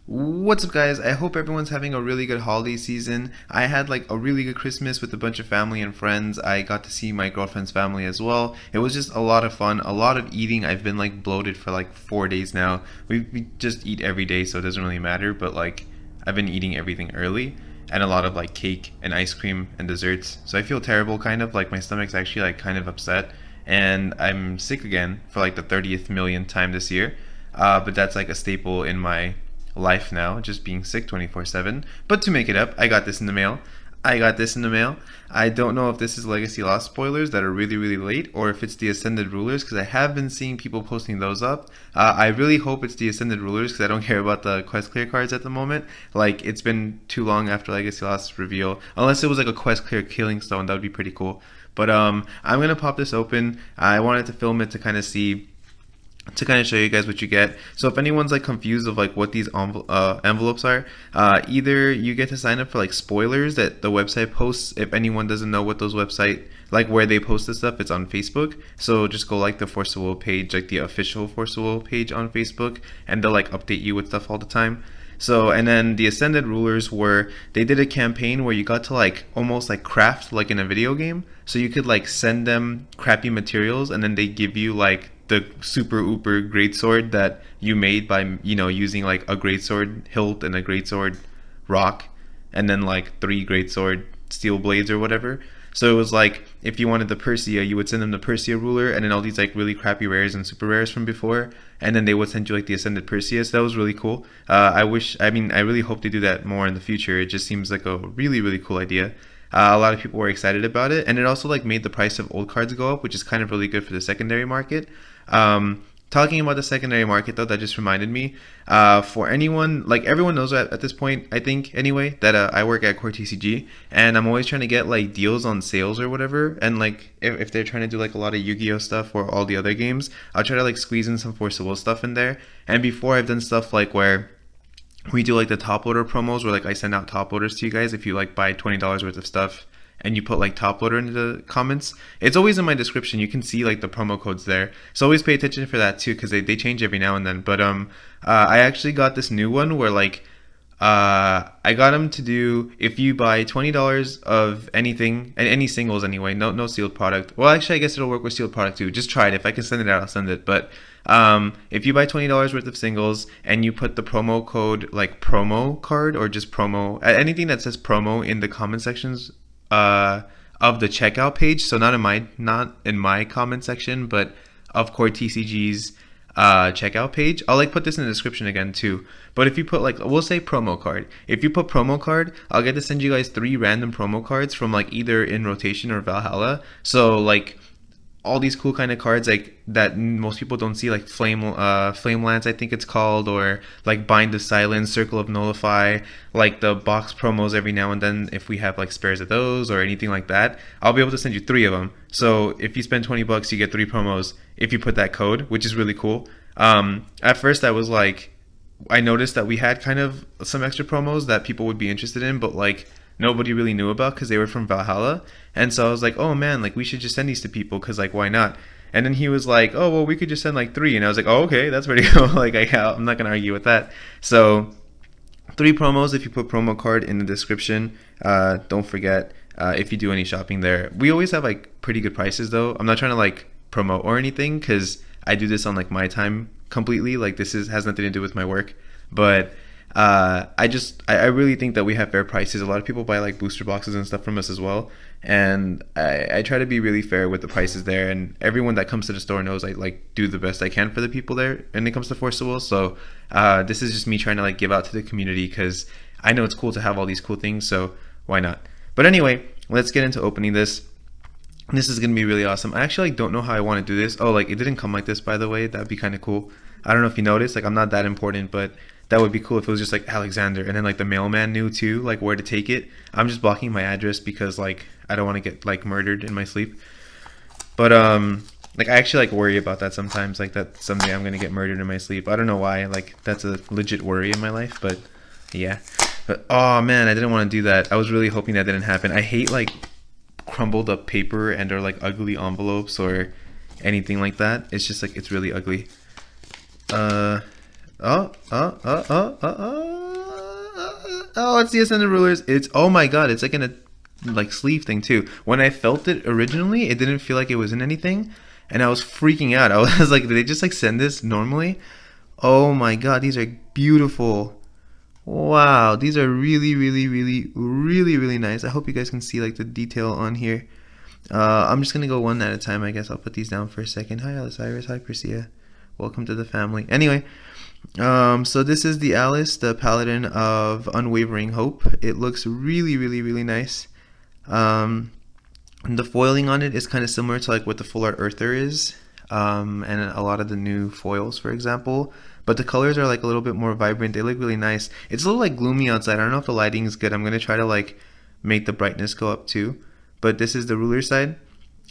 What's up, guys? I hope everyone's having a really good holiday season. I had like a really good Christmas with a bunch of family and friends. I got to see my girlfriend's family as well. It was just a lot of fun, a lot of eating. I've been like bloated for like 4 days now. We just eat every day, so it doesn't really matter. But like, I've been eating everything early and a lot of like cake and ice cream and desserts. So I feel terrible, kind of like my stomach's actually like kind of upset, and I'm sick again for like the 30th millionth time this year. But that's like a staple in my life now, just being sick 24/7. But to make it up, I got this in the mail. I got this in the mail. I don't know if this is Legacy Lost spoilers that are really, really late, or if it's the Ascended Rulers, because I have been seeing people posting those up. I really hope it's the Ascended Rulers, because I don't care about the Quest Clear cards at the moment. Like, it's been too long after Legacy Lost reveal. Unless it was like a Quest Clear Killing Stone, that would be pretty cool. But I'm going to pop this open. I wanted to film it to kind of see, to kind of show you guys what you get. So if anyone's like confused of like what these envelopes are, either you get to sign up for like spoilers that the website posts. If anyone doesn't know what those website, like where they post this stuff, it's on Facebook. So just go like the Force the Will page, like the official Force the Will page on Facebook, and they'll like update you with stuff all the time. So, and then the Ascended Rulers were, they did a campaign where you got to like almost like craft like in a video game. So you could like send them crappy materials, and then they give you like the super uber greatsword that you made by, you know, using like a greatsword hilt and a greatsword rock, and then like three greatsword steel blades or whatever. So it was like if you wanted the Persia, you would send them the Persia ruler, and then all these like really crappy rares and super rares from before, and then they would send you like the Ascended Perseus. That was really cool. I really hope they do that more in the future. It just seems like a really, really cool idea. A lot of people were excited about it, and it also like made the price of old cards go up, which is kind of really good for the secondary market. Talking about the secondary market though, that just reminded me. For anyone, like everyone knows at this point, I think anyway, that I work at CoreTCG, and I'm always trying to get like deals on sales or whatever. And like if they're trying to do like a lot of Yu-Gi-Oh stuff or all the other games, I'll try to like squeeze in some Force of Will stuff in there. And before, I've done stuff like where we do like the top loader promos, where like I send out top loaders to you guys if you like buy $20 worth of stuff and you put like top loader into the comments. It's always in my description. You can see like the promo codes there, so always pay attention for that too, because they change every now and then. But I actually got this new one where like I got them to do, if you buy $20 of anything, and any singles anyway, no sealed product. Well, actually, I guess it'll work with sealed product too. Just try it. If I can send it out, I'll send it. But if you buy $20 worth of singles and you put the promo code like promo card, or just promo, anything that says promo in the comment sections of the checkout page. So not in my comment section, but of CoreTCG's checkout page. I'll like put this in the description again too. But if you put like, we'll say promo card. If you put promo card, I'll get to send you guys 3 random promo cards from like either in rotation or Valhalla. So like all these cool kind of cards like that most people don't see, like flame lance, I think it's called, or like bind of silence, circle of nullify, like the box promos every now and then. If we have like spares of those or anything like that, I'll be able to send you 3 of them. So if you spend $20, you get 3 promos if you put that code, which is really cool. At first I was like, I noticed that we had kind of some extra promos that people would be interested in, but like nobody really knew about because they were from Valhalla. And so I was like, oh man, like we should just send these to people, because like why not? And then he was like, oh well, we could just send like 3. And I was like, oh okay, that's pretty cool. Like I'm not gonna argue with that. So 3 promos if you put promo card in the description. Don't forget, if you do any shopping there, we always have like pretty good prices though. I'm not trying to like promote or anything, because I do this on like my time completely. Like this has nothing to do with my work. But I really think that we have fair prices. A lot of people buy like booster boxes and stuff from us as well, and I try to be really fair with the prices there. And everyone that comes to the store knows I like do the best I can for the people there when it comes to Force the Will. So this is just me trying to like give out to the community, because I know it's cool to have all these cool things, so why not? But anyway, let's get into opening this. This is gonna be really awesome. I actually like don't know how I want to do this. Oh, like it didn't come like this, by the way. That'd be kind of cool. I don't know if you noticed, like I'm not that important, but that would be cool if it was just like Alexander, and then like the mailman knew too, like where to take it. I'm just blocking my address because like I don't want to get like murdered in my sleep. But like I actually like worry about that sometimes, like that someday I'm gonna get murdered in my sleep. I don't know why. Like that's a legit worry in my life, but yeah. But oh man, I didn't want to do that. I was really hoping that didn't happen. I hate like crumbled up paper and or like ugly envelopes or anything like that. It's just like it's really ugly. Oh, oh, it's the Ascended Rulers. It's, oh my god, it's like in a like sleeve thing too. When I felt it originally, it didn't feel like it was in anything, and I was freaking out. I was like, did they just like send this normally? Oh my god, these are beautiful. Wow, these are really, really, really, really, really nice. I hope you guys can see like the detail on here. I'm just gonna go one at a time. I guess I'll put these down for a second. Hi, Alice Iris. Hi, Priscilla. Welcome to the family. Anyway, so this is the Alice, the Paladin of Unwavering Hope. It looks really, really, really nice. Um, the foiling on it is kind of similar to like what the Full Art Earther is, and a lot of the new foils, for example. But the colors are like a little bit more vibrant. They look really nice. It's a little like gloomy outside. I don't know if the lighting is good. I'm gonna try to like make the brightness go up too. But this is the ruler side.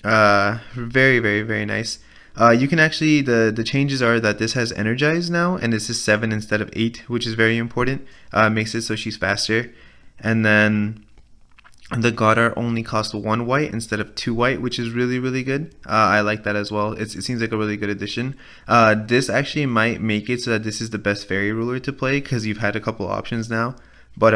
Very, very, very nice. You can actually, the changes are that this has energize now, and this is 7 instead of 8, which is very important. Makes it so she's faster. And then the Goddard only cost 1 white instead of 2 white, which is really, really good. I like that as well. It seems like a really good addition. This actually might make it so that this is the best fairy ruler to play, because you've had a couple options now. But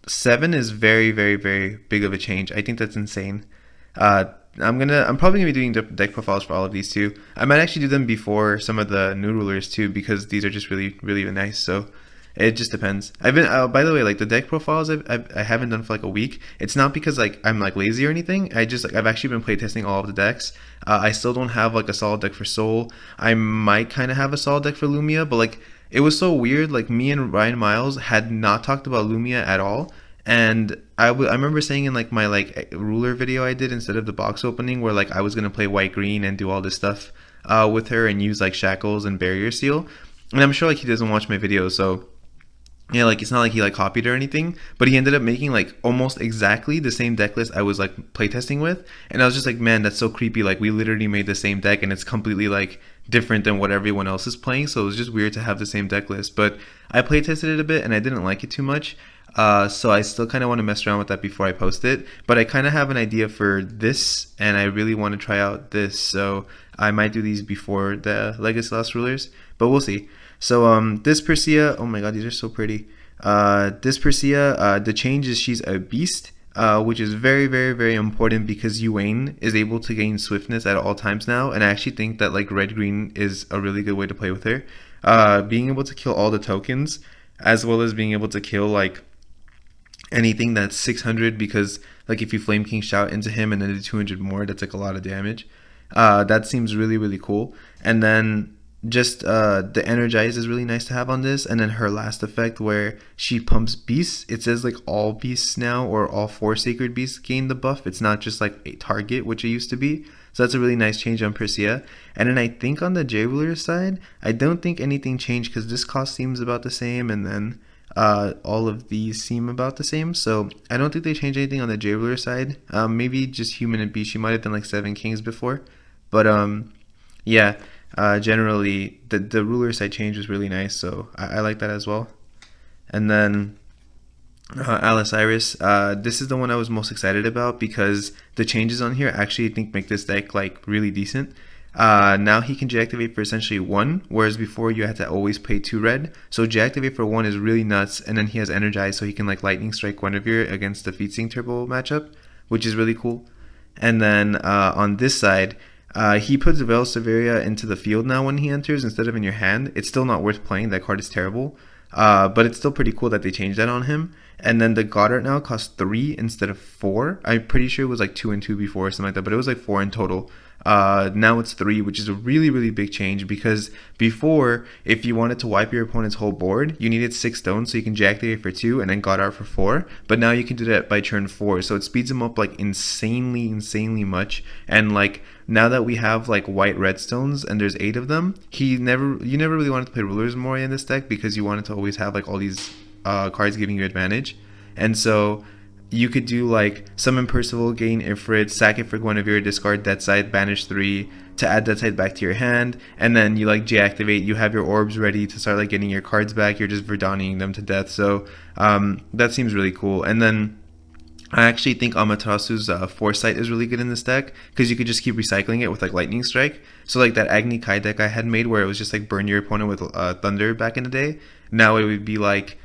7 is very, very, very big of a change. I think that's insane. I'm probably gonna be doing deck profiles for all of these too. I might actually do them before some of the new rulers too, because these are just really, really nice. So it just depends. I've been, by the way, like the deck profiles I haven't done for like a week. It's not because like I'm like lazy or anything. I just like I've actually been playtesting all of the decks. I still don't have like a solid deck for Soul. I might kind of have a solid deck for Lumia, but like it was so weird. Like me and Ryan Miles had not talked about Lumia at all. And I remember saying in like my like ruler video I did instead of the box opening, where like I was gonna play white green and do all this stuff with her and use like shackles and barrier seal. And I'm sure like he doesn't watch my videos, so yeah, like it's not like he like copied or anything, but he ended up making like almost exactly the same deck list I was like playtesting with, and I was just like, man, that's so creepy. Like we literally made the same deck, and it's completely like different than what everyone else is playing. So it was just weird to have the same deck list. But I playtested it a bit, and I didn't like it too much. So I still kind of want to mess around with that before I post it. But I kind of have an idea for this, and I really want to try out this. So I might do these before the Legacy Lost Rulers, but we'll see. So this Persea, oh my god, these are so pretty. This Persea, the change is she's a beast, which is very, very, very important because Yuane is able to gain swiftness at all times now, and I actually think that like red-green is a really good way to play with her. Being able to kill all the tokens, as well as being able to kill like anything that's 600, because like if you Flame King Shout into him and then do 200 more, that's like a lot of damage. That seems really, really cool. And then just the Energize is really nice to have on this. And then her last effect where she pumps beasts, it says like all beasts now, or all 4 sacred beasts gain the buff. It's not just like a target, which it used to be. So that's a really nice change on Persea. And then I think on the J-Ruler side, I don't think anything changed because this cost seems about the same, and then all of these seem about the same. So I don't think they changed anything on the J-Ruler side. Maybe just Human and Beast. She might have done like 7 Kings before. But yeah, generally the ruler side change was really nice, so I like that as well. And then Alice Iris, this is the one I was most excited about because the changes on here actually I think make this deck like really decent. Now he can deactivate for essentially 1, whereas before you had to always pay 2 red. So deactivate for 1 is really nuts, and then he has Energize, so he can like Lightning Strike Guinevere against the Feetsing Turbo matchup, which is really cool. And then on this side, he puts Veil Severia into the field now when he enters instead of in your hand. It's still not worth playing, that card is terrible. But it's still pretty cool that they changed that on him. And then the Goddard now costs 3 instead of 4. I'm pretty sure it was like 2 and 2 before or something like that, but it was like 4 in total. Now it's 3, which is a really, really big change, because before, if you wanted to wipe your opponent's whole board, you needed 6 stones, so you can deactivate for 2 and then Goddard for 4. But now you can do that by turn 4, so it speeds them up like insanely much. And like now that we have like white redstones and there's 8 of them, you never really wanted to play rulers more in this deck because you wanted to always have like all these cards giving you advantage. And so you could do like Summon Percival, gain Ifrit, sack it for Guinevere, discard Dead Side, banish 3 to add Dead Side back to your hand, and then you like deactivate, you have your orbs ready to start like getting your cards back, you're just Verdaniing them to death. So that seems really cool. And then I actually think Amaterasu's Foresight is really good in this deck because you could just keep recycling it with like Lightning Strike. So like that Agni Kai deck I had made where it was just like burn your opponent with Thunder back in the day. Now it would be like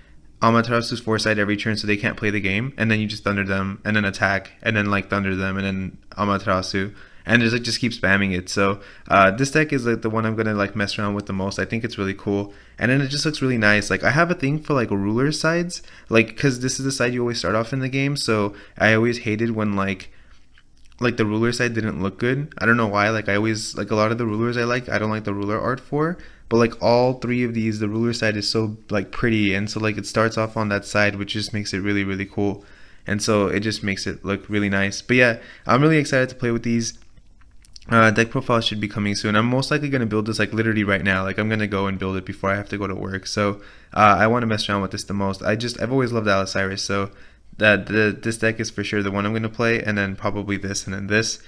Amaterasu's Foresight every turn so they can't play the game, and then you just Thunder them and then attack and then like Thunder them and then Amaterasu and just keep spamming it. So this deck is like the one I'm gonna like mess around with the most. I think it's really cool, and then it just looks really nice. Like I have a thing for like ruler sides, like because this is the side you always start off in the game. So I always hated when like the ruler side didn't look good. I don't know why. Like I always like a lot of the rulers I don't like the ruler art for. But like all three of these, the ruler side is so like pretty, and so like it starts off on that side, which just makes it really really cool, and so it just makes it look really nice. But yeah, I'm really excited to play with these. Deck profile should be coming soon. I'm most likely gonna build this like literally right now. Like I'm gonna go and build it before I have to go to work. So I want to mess around with this the most. I've always loved Allosaurus, so this deck is for sure the one I'm gonna play, and then probably this, and then this.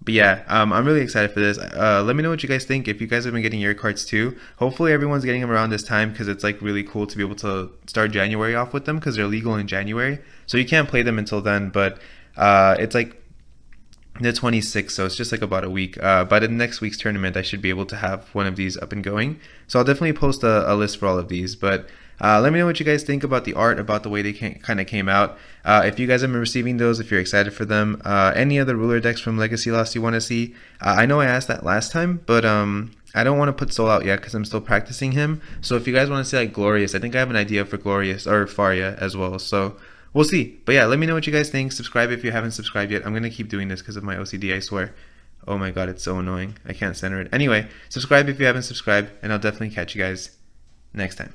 But yeah, I'm really excited for this. Let me know what you guys think. If you guys have been getting your cards too, hopefully everyone's getting them around this time because it's like really cool to be able to start January off with them because they're legal in January. So you can't play them until then, but it's like the 26th, so it's just like about a week. By the next week's tournament, I should be able to have one of these up and going. So I'll definitely post a list for all of these. But let me know what you guys think about the art, about the way they kind of came out. If you guys have been receiving those, if you're excited for them, any other ruler decks from Legacy Lost you want to see. I know I asked that last time, but I don't want to put Soul out yet because I'm still practicing him. So if you guys want to see like Glorious, I think I have an idea for Glorious or Faria as well. So we'll see. But yeah, let me know what you guys think. Subscribe if you haven't subscribed yet. I'm going to keep doing this because of my OCD, I swear. Oh my god, it's so annoying. I can't center it. Anyway, subscribe if you haven't subscribed, and I'll definitely catch you guys next time.